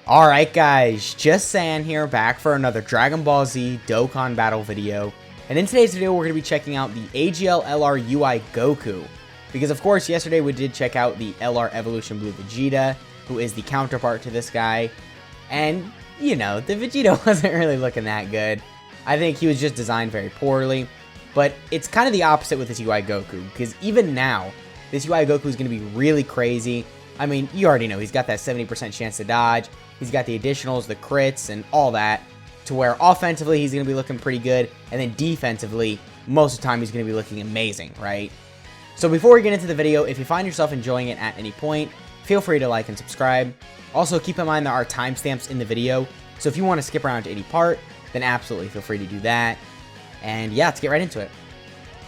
Alright guys, just San here, back for another Dragon Ball Z Dokkan battle video. And in today's video, we're going to be checking out the AGL LR UI Goku. Because of course, yesterday we did check out the LR Evolution Blue Vegeta, who is the counterpart to this guy. And, you know, the Vegeta wasn't really looking that good. I think he was just designed very poorly. But it's kind of the opposite with this UI Goku, because even now, this UI Goku is going to be really crazy. I mean, you already know, he's got that 70% chance to dodge. He's got the additionals, the crits, and all that, to where offensively he's going to be looking pretty good, and then defensively, most of the time he's going to be looking amazing, right? So before we get into the video, if you find yourself enjoying it at any point, feel free to like and subscribe. Also, keep in mind there are timestamps in the video, so if you want to skip around to any part, then absolutely feel free to do that. And yeah, let's get right into it.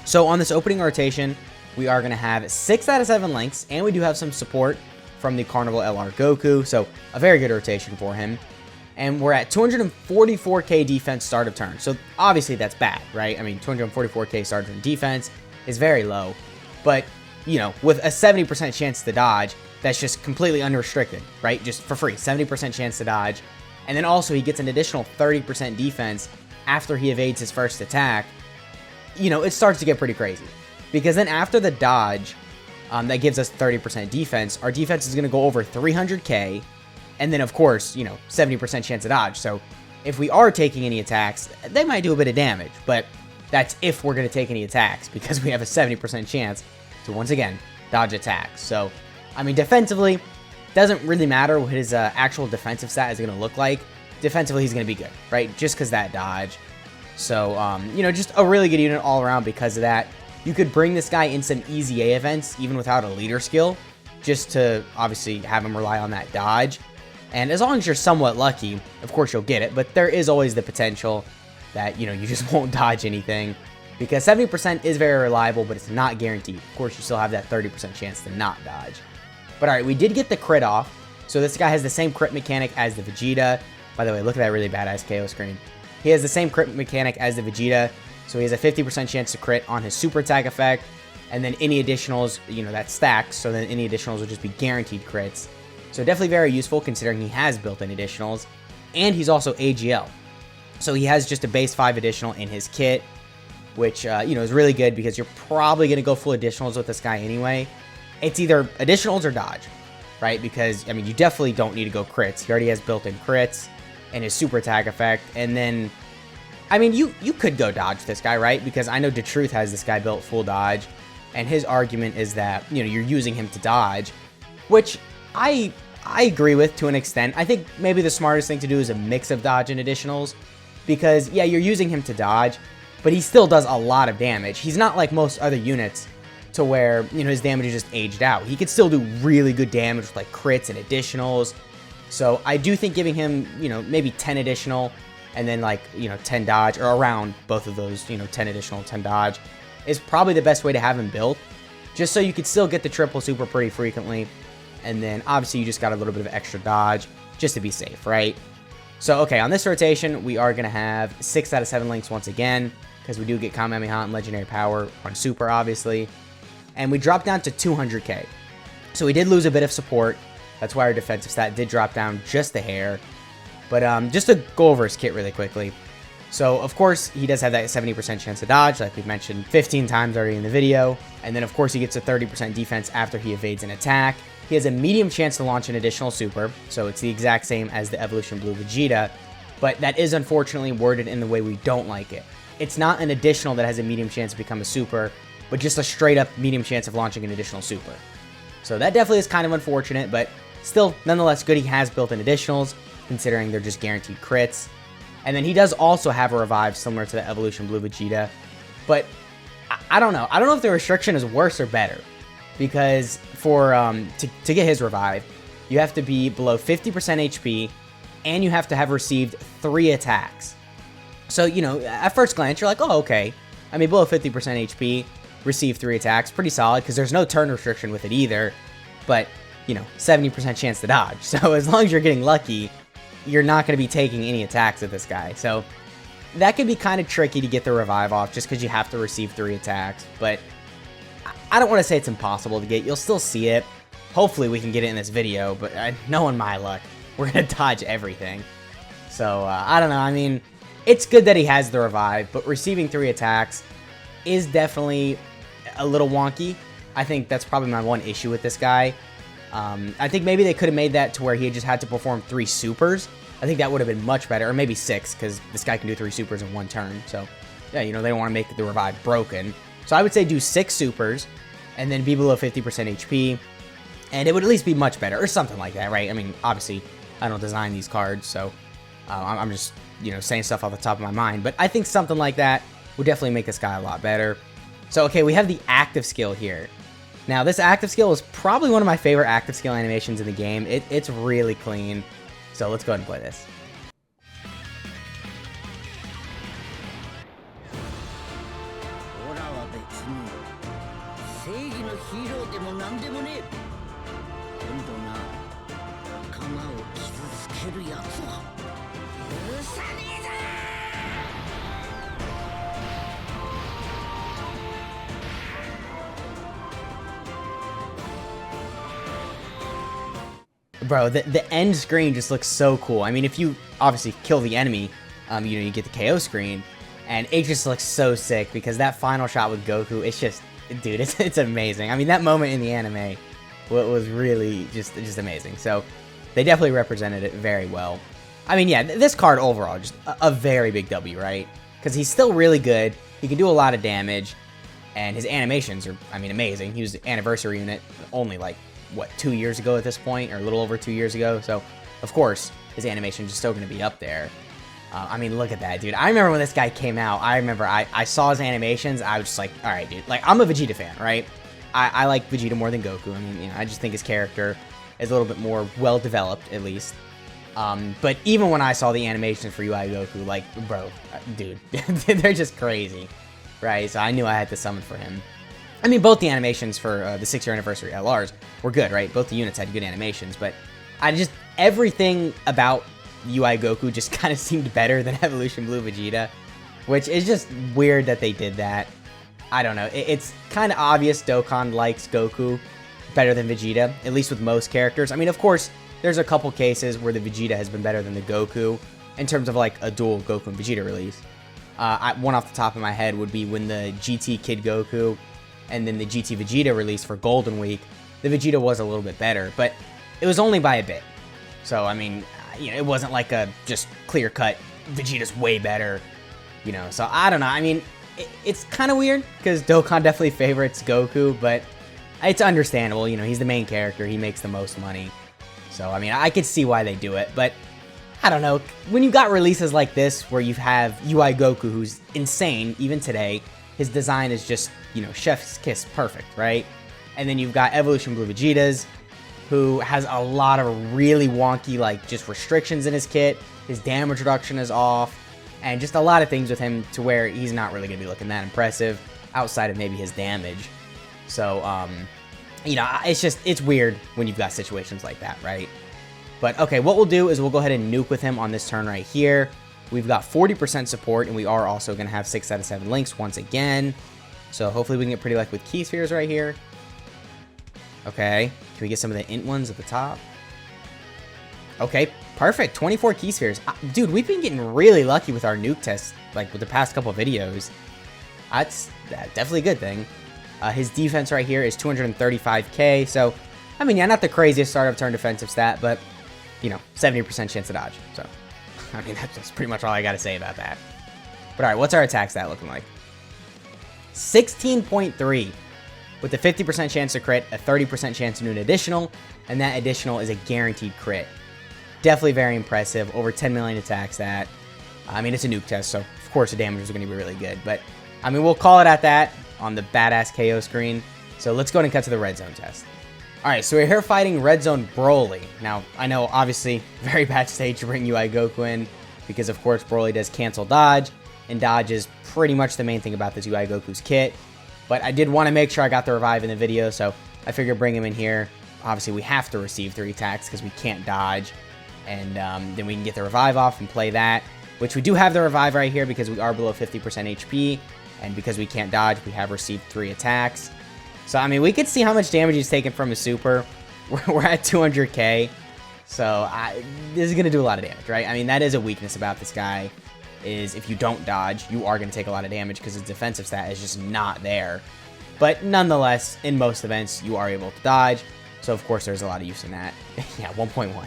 So on this opening rotation, we are going to have 6 out of 7 links, and we do have some support from the Carnival LR Goku, so a very good rotation for him. And we're at 244k defense start of turn, so obviously that's bad, right? I mean, 244k start of turn defense is very low, but, you know, with a 70% chance to dodge, that's just completely unrestricted, right? Just for free, 70% chance to dodge. And then also he gets an additional 30% defense after he evades his first attack. You know, it starts to get pretty crazy, because then after the dodge, that gives us 30% defense. Our defense is going to go over 300k, and then of course, you know, 70% chance to dodge. So if we are taking any attacks, they might do a bit of damage, but that's if we're going to take any attacks, because we have a 70% chance to, once again, dodge attacks. So, I mean, defensively, doesn't really matter what his actual defensive stat is going to look like. Defensively, he's going to be good, right? Just because that dodge. So, you know, just a really good unit all around because of that. You could bring this guy in some easy A events, even without a leader skill, just to obviously have him rely on that dodge. And as long as you're somewhat lucky, of course you'll get it, but there is always the potential that, you know, you just won't dodge anything, because 70% is very reliable, but it's not guaranteed. Of course, you still have that 30% chance to not dodge. But alright, we did get the crit off, so this guy has the same crit mechanic as the Vegeta. By the way, look at that really badass KO screen. He has the same crit mechanic as the Vegeta, so he has a 50% chance to crit on his super attack effect, and then any additionals, you know, that stacks, so then any additionals will just be guaranteed crits. So definitely very useful considering he has built-in additionals, and he's also AGL. So he has just a base 5 additional in his kit, which, you know, is really good because you're probably going to go full additionals with this guy anyway. It's either additionals or dodge, right? Because, I mean, you definitely don't need to go crits. He already has built-in crits and his super attack effect, and then I mean, you could go dodge this guy, right? Because I know Truth has this guy built full dodge, and his argument is that, you know, you're using him to dodge, which I agree with to an extent. I think maybe the smartest thing to do is a mix of dodge and additionals, because, yeah, you're using him to dodge, but he still does a lot of damage. He's not like most other units to where, you know, his damage is just aged out. He could still do really good damage with, like, crits and additionals. So I do think giving him, you know, maybe 10 additional, and then, like, you know, 10 dodge, or around both of those, you know, 10 additional, 10 dodge, is probably the best way to have him built, just so you could still get the triple super pretty frequently, and then obviously you just got a little bit of extra dodge, just to be safe, right? So, okay, on this rotation, we are going to have 6 out of 7 links once again, because we do get Kamehameha and Legendary Power on Super, obviously, and we dropped down to 200k. So we did lose a bit of support. That's why our defensive stat did drop down just a hair. But just to go over his kit really quickly. So, of course, he does have that 70% chance to dodge, like we've mentioned 15 times already in the video. And then, of course, he gets a 30% defense after he evades an attack. He has a medium chance to launch an additional super, so it's the exact same as the Evolution Blue Vegeta. But that is unfortunately worded in the way we don't like it. It's not an additional that has a medium chance to become a super, but just a straight-up medium chance of launching an additional super. So that definitely is kind of unfortunate, but still, nonetheless, good he has built-in additionals, considering they're just guaranteed crits. And then he does also have a revive similar to the Evolution Blue Vegeta, but I don't know. I don't know if the restriction is worse or better, because for to get his revive, you have to be below 50% HP, and you have to have received 3 attacks. So, you know, at first glance, you're like, oh, okay. I mean, below 50% HP, receive 3 attacks, pretty solid, because there's no turn restriction with it either, but, you know, 70% chance to dodge. So as long as you're getting lucky, you're not going to be taking any attacks at this guy. So that could be kind of tricky to get the revive off, just because you have to receive 3 attacks. But I don't want to say it's impossible to get. You'll still see it. Hopefully we can get it in this video, but knowing my luck, we're going to dodge everything. So, I don't know. I mean, it's good that he has the revive, but receiving 3 attacks is definitely a little wonky. I think that's probably my one issue with this guy. I think maybe they could have made that to where he just had to perform 3 supers. I think that would have been much better, or maybe 6, because this guy can do 3 supers in 1 turn. So, yeah, you know, they don't want to make the revive broken. So I would say do 6 supers, and then be below 50% HP, and it would at least be much better, or something like that, right? I mean, obviously, I don't design these cards, so I'm just, you know, saying stuff off the top of my mind. But I think something like that would definitely make this guy a lot better. So, okay, we have the active skill here. Now, this active skill is probably one of my favorite active skill animations in the game. It's really clean. So let's go ahead and play this. Bro, the end screen just looks so cool. I mean, if you obviously kill the enemy, you know, you get the KO screen, and it just looks so sick because that final shot with Goku, it's just, dude, it's amazing. I mean, that moment in the anime was really just amazing. So they definitely represented it very well. I mean, yeah, this card overall, just a very big W, right? Because he's still really good. He can do a lot of damage, and his animations are, I mean, amazing. He was the anniversary unit only like, what, 2 years ago at this point, or a little over 2 years ago. So, of course, his animation is still going to be up there. I mean, look at that, dude. I remember when this guy came out, I saw his animations, I was just like, all right, dude. Like, I'm a Vegeta fan, right? I like Vegeta more than Goku. I mean, you know, I just think his character is a little bit more well-developed, at least. But even when I saw the animations for UI Goku, like, bro, dude, they're just crazy, right? So I knew I had to summon for him. I mean, both the animations for the 6-year anniversary LRs were good, right? Both the units had good animations, but everything about UI Goku just kind of seemed better than Evolution Blue Vegeta, which is just weird that they did that. I don't know. It's kind of obvious Dokkan likes Goku better than Vegeta, at least with most characters. I mean, of course, there's a couple cases where the Vegeta has been better than the Goku in terms of like a dual Goku and Vegeta release. One off the top of my head would be when the GT Kid Goku and then the GT Vegeta release for Golden Week, the Vegeta was a little bit better, but it was only by a bit. So, I mean, you know, it wasn't like a just clear-cut, Vegeta's way better, you know. So, I don't know. I mean, it's kind of weird, because Dokkan definitely favorites Goku, but it's understandable. You know, he's the main character. He makes the most money. So, I mean, I could see why they do it, but I don't know. When you got releases like this, where you have UI Goku, who's insane, even today, his design is just, you know, chef's kiss perfect, right? And then you've got Evolution Blue Vegeta's, who has a lot of really wonky, like, just restrictions in his kit. His damage reduction is off, and just a lot of things with him to where he's not really going to be looking that impressive outside of maybe his damage. So, you know, it's weird when you've got situations like that, right? But, okay, what we'll do is we'll go ahead and nuke with him on this turn right here. We've got 40% support, and we are also going to have 6 out of 7 links once again. So hopefully we can get pretty lucky with key spheres right here. Okay, can we get some of the int ones at the top? Okay, perfect, 24 key spheres. Dude, we've been getting really lucky with our nuke tests, like with the past couple of videos. That's definitely a good thing. His defense right here is 235k, so, I mean, yeah, not the craziest start of turn defensive stat, but, you know, 70% chance to dodge, so. I mean, that's pretty much all I got to say about that. But alright, what's our attack stat looking like? 16.3. With a 50% chance to crit, a 30% chance to do an additional, and that additional is a guaranteed crit. Definitely very impressive. Over 10 million attack stat. I mean, it's a nuke test, so of course the damage is going to be really good. But, I mean, we'll call it at that on the badass KO screen. So let's go ahead and cut to the red zone test. Alright, so we're here fighting Red Zone Broly. Now, I know, obviously, very bad stage to bring UI Goku in, because, of course, Broly does cancel dodge, and dodge is pretty much the main thing about this UI Goku's kit. But I did want to make sure I got the revive in the video, so I figured bring him in here. Obviously, we have to receive 3 attacks, because we can't dodge, and then we can get the revive off and play that, which we do have the revive right here, because we are below 50% HP, and because we can't dodge, we have received 3 attacks. So, I mean, we could see how much damage he's taken from his super. We're at 200k. So this is going to do a lot of damage, right? I mean, that is a weakness about this guy, is if you don't dodge, you are going to take a lot of damage because his defensive stat is just not there. But nonetheless, in most events, you are able to dodge. So, of course, there's a lot of use in that. Yeah, 1.1.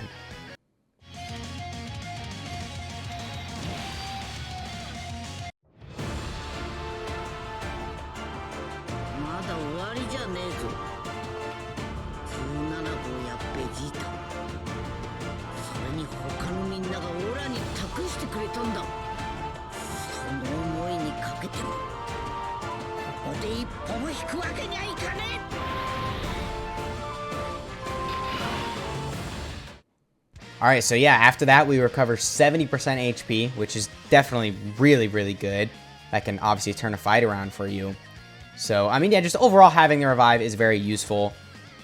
Alright, so yeah, after that we recover 70% HP, which is definitely really, really good. That can obviously turn a fight around for you. So, I mean, yeah, just overall having the revive is very useful,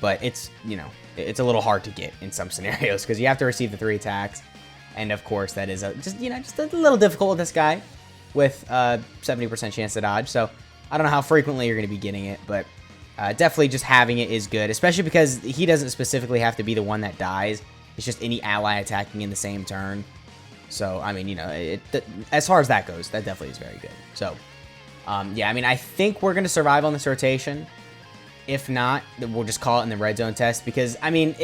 but it's, you know, it's a little hard to get in some scenarios because you have to receive the 3 attacks. And of course, that is just a little difficult with this guy with 70% chance to dodge. So, I don't know how frequently you're going to be getting it, but definitely just having it is good, especially because he doesn't specifically have to be the one that dies. It's just any ally attacking in the same turn. So, I mean, you know, as far as that goes, that definitely is very good. So, yeah, I mean, I think we're going to survive on this rotation. If not, then we'll just call it in the red zone test. Because, I mean,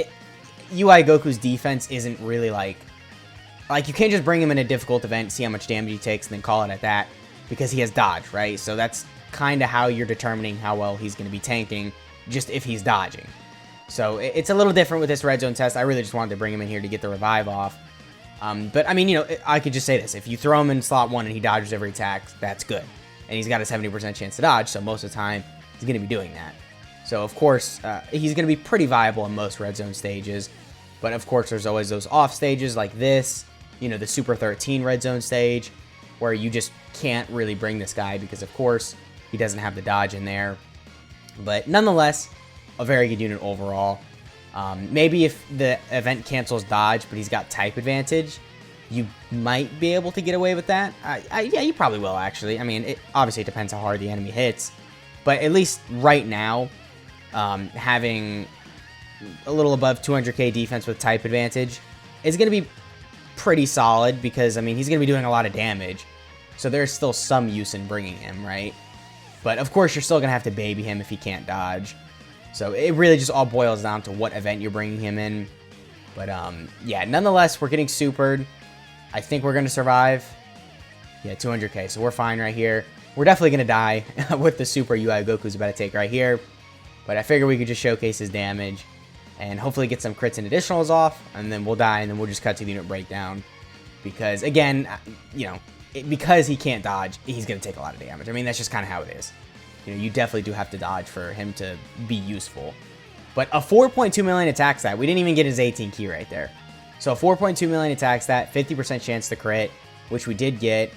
UI Goku's defense isn't really like, you can't just bring him in a difficult event, see how much damage he takes, and then call it at that. Because he has dodge, right? So that's kind of how you're determining how well he's going to be tanking, just if he's dodging. So it's a little different with this red zone test. I really just wanted to bring him in here to get the revive off. But, I mean, you know, I could just say this. If you throw him in slot 1 and he dodges every attack, that's good. And he's got a 70% chance to dodge, so most of the time he's going to be doing that. So, of course, he's going to be pretty viable in most red zone stages. But, of course, there's always those off stages like this, you know, the Super 13 red zone stage, where you just can't really bring this guy because, of course, he doesn't have the dodge in there. But, nonetheless, a very good unit overall. Maybe if the event cancels dodge, but he's got type advantage, you might be able to get away with that. Yeah, you probably will, actually. I mean, it obviously depends how hard the enemy hits. But at least right now, having a little above 200k defense with type advantage is going to be pretty solid because, I mean, he's going to be doing a lot of damage. So there's still some use in bringing him, right? But, of course, you're still going to have to baby him if he can't dodge. So it really just all boils down to what event you're bringing him in. But, yeah, nonetheless, we're getting supered. I think we're going to survive. Yeah, 200k, so we're fine right here. We're definitely going to die with the super UI Goku's about to take right here. But I figure we could just showcase his damage and hopefully get some crits and additionals off. And then we'll die, and then we'll just cut to the unit breakdown. Because, again, you know, because he can't dodge, he's going to take a lot of damage. I mean, that's just kind of how it is. You know, you definitely do have to dodge for him to be useful. But a 4.2 million attack stat. We didn't even get his 18 key right there. So a 4.2 million attack stat, 50% chance to crit, which we did get.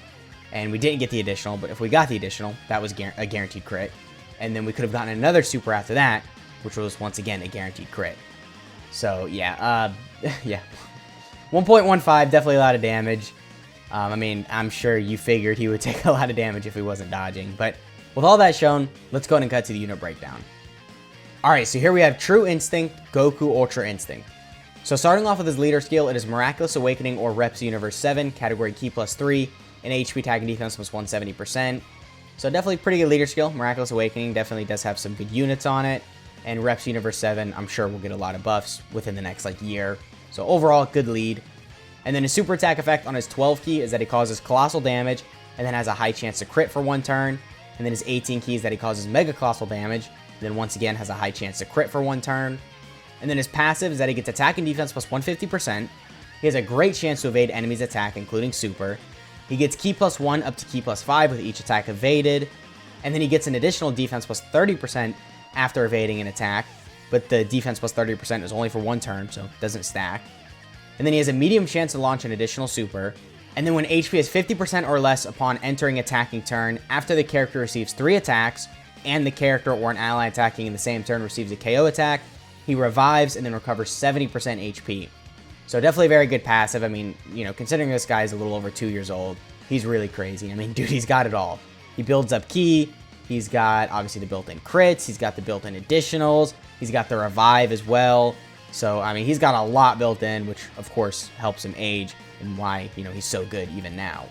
And we didn't get the additional, but if we got the additional, that was a guaranteed crit. And then we could have gotten another super after that, which was, once again, a guaranteed crit. So, yeah, yeah. 1.15, definitely a lot of damage. I mean, I'm sure you figured he would take a lot of damage if he wasn't dodging, but with all that shown, let's go ahead and cut to the unit breakdown. Alright, so here we have True Instinct, Goku Ultra Instinct. So starting off with his leader skill, it is Miraculous Awakening or Reps Universe 7, category Ki +3, and HP attack and defense plus 170%. So definitely pretty good leader skill. Miraculous Awakening definitely does have some good units on it. And Reps Universe 7, I'm sure we'll get a lot of buffs within the next year. So overall, good lead. And then his super attack effect on his 12 key is that he causes colossal damage and then has a high chance to crit for 1 turn. And then his 18 key is that he causes mega colossal damage, and then once again has a high chance to crit for 1 turn. And then his passive is that he gets attack and defense plus 150%. He has a great chance to evade enemies' attack, including super. He gets Ki +1 up to Ki +5 with each attack evaded. And then he gets an additional defense plus 30% after evading an attack. But the defense plus 30% is only for 1 turn, so it doesn't stack. And then he has a medium chance to launch an additional super. And then when HP is 50% or less upon entering attacking turn, after the character receives 3 attacks, and the character or an ally attacking in the same turn receives a KO attack, he revives and then recovers 70% HP. So definitely a very good passive. I mean, you know, considering this guy is a little over 2 years old, he's really crazy. I mean, dude, he's got it all. He builds up Ki, he's got, obviously, the built-in crits, he's got the built-in additionals, he's got the revive as well. So, I mean, he's got a lot built in, which of course helps him age and why, he's so good even now.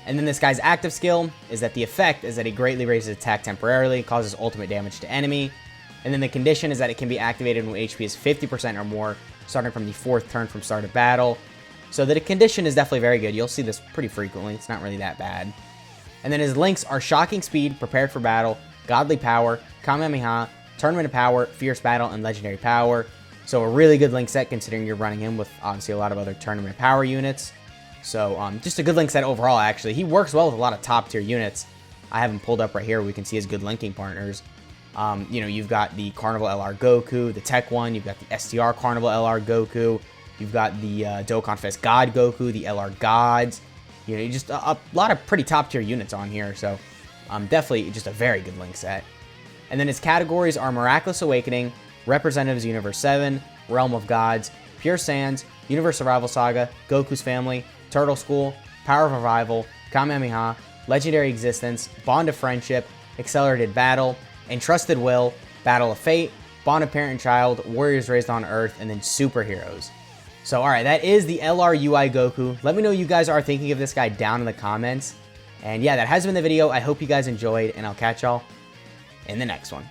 And then this guy's active skill is that the effect is that he greatly raises attack temporarily, causes ultimate damage to enemy. And then the condition is that it can be activated when HP is 50% or more, starting from the 4th turn from start of battle. So the condition is definitely very good. You'll see this pretty frequently. It's not really that bad. And then his links are Shocking Speed, Prepared for Battle, Godly Power, Kamehameha, Tournament of Power, Fierce Battle, and Legendary Power. So a really good link set considering you're running him with obviously a lot of other Tournament of Power units. So just a good link set overall, actually. He works well with a lot of top tier units. I have him pulled up right here. We can see his good linking partners. You've got the Carnival LR Goku, the Tech one. You've got the STR Carnival LR Goku. You've got the Dokkan Fest God Goku, the LR Gods. Just a lot of pretty top tier units on here. So definitely just a very good link set. And then his categories are Miraculous Awakening, Representatives Universe 7, Realm of Gods, Pure Sands, Universe Survival Saga, Goku's Family, Turtle School, Power of Revival, Kamehameha, Legendary Existence, Bond of Friendship, Accelerated Battle, Entrusted Will, Battle of Fate, Bond of Parent and Child, Warriors Raised on Earth, and then Superheroes. So, alright, that is the LRUI Goku. Let me know what you guys are thinking of this guy down in the comments. And yeah, that has been the video. I hope you guys enjoyed, and I'll catch y'all in the next one.